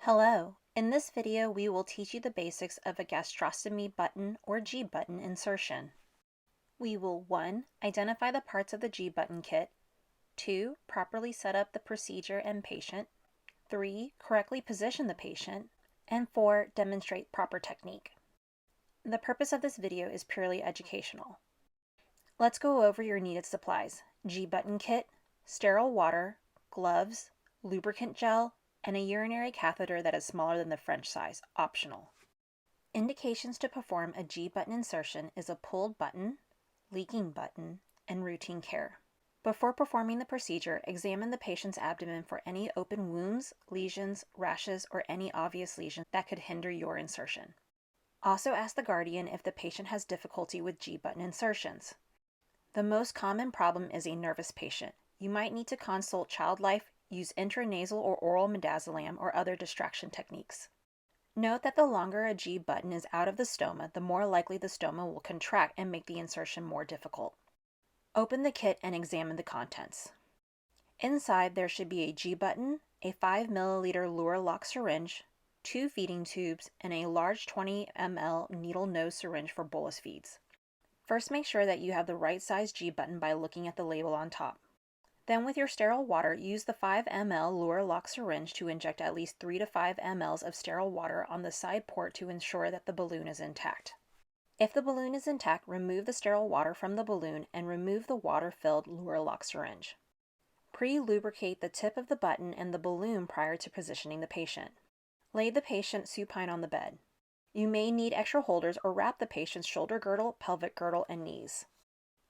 Hello! In this video, we will teach you the basics of a gastrostomy button or G button insertion. We will 1. Identify the parts of the G button kit, 2. Properly set up the procedure and patient, 3. Correctly position the patient, and 4. Demonstrate proper technique. The purpose of this video is purely educational. Let's go over your needed supplies: G button kit, sterile water, gloves, lubricant gel, and a urinary catheter that is smaller than the French size, optional. Indications to perform a G button insertion is a pulled button, leaking button, and routine care. Before performing the procedure, examine the patient's abdomen for any open wounds, lesions, rashes, or any obvious lesion that could hinder your insertion. Also ask the guardian if the patient has difficulty with G button insertions. The most common problem is a nervous patient. You might need to consult Child Life, use intranasal or oral midazolam or other distraction techniques. Note that the longer a G button is out of the stoma, the more likely the stoma will contract and make the insertion more difficult. Open the kit and examine the contents. Inside there should be a G button, a 5 ml luer lock syringe, 2 feeding tubes, and a large 20 ml needle nose syringe for bolus feeds. First, make sure that you have the right size G button by looking at the label on top. Then with your sterile water, use the 5 ml luer lock syringe to inject at least 3 to 5 ml of sterile water on the side port to ensure that the balloon is intact. If the balloon is intact, remove the sterile water from the balloon and remove the water-filled luer lock syringe. Pre-lubricate the tip of the button and the balloon prior to positioning the patient. Lay the patient supine on the bed. You may need extra holders or wrap the patient's shoulder girdle, pelvic girdle, and knees.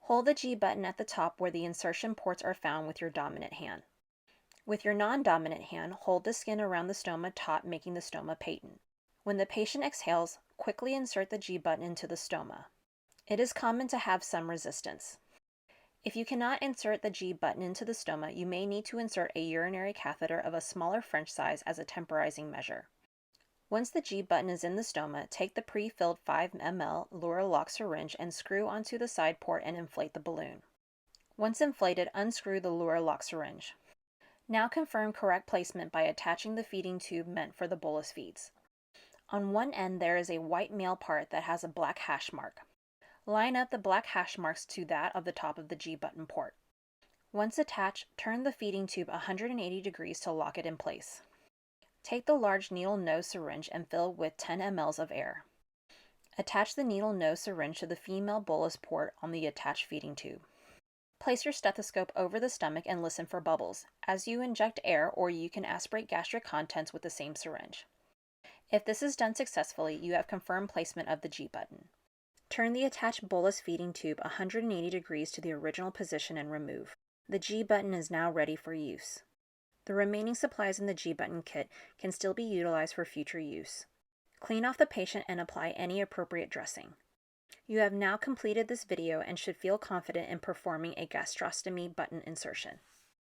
Hold the G button at the top where the insertion ports are found with your dominant hand. With your non-dominant hand, hold the skin around the stoma taut, making the stoma patent. When the patient exhales, quickly insert the G button into the stoma. It is common to have some resistance. If you cannot insert the G button into the stoma, you may need to insert a urinary catheter of a smaller French size as a temporizing measure. Once the G button is in the stoma, take the pre-filled 5 ml luer lock syringe and screw onto the side port and inflate the balloon. Once inflated, unscrew the luer lock syringe. Now confirm correct placement by attaching the feeding tube meant for the bolus feeds. On one end there is a white male part that has a black hash mark. Line up the black hash marks to that of the top of the G button port. Once attached, turn the feeding tube 180 degrees to lock it in place. Take the large needle nose syringe and fill with 10 ml of air. Attach the needle nose syringe to the female bolus port on the attached feeding tube. Place your stethoscope over the stomach and listen for bubbles as you inject air, or you can aspirate gastric contents with the same syringe. If this is done successfully, you have confirmed placement of the G button. Turn the attached bolus feeding tube 180 degrees to the original position and remove. The G button is now ready for use. The remaining supplies in the G button kit can still be utilized for future use. Clean off the patient and apply any appropriate dressing. You have now completed this video and should feel confident in performing a gastrostomy button insertion.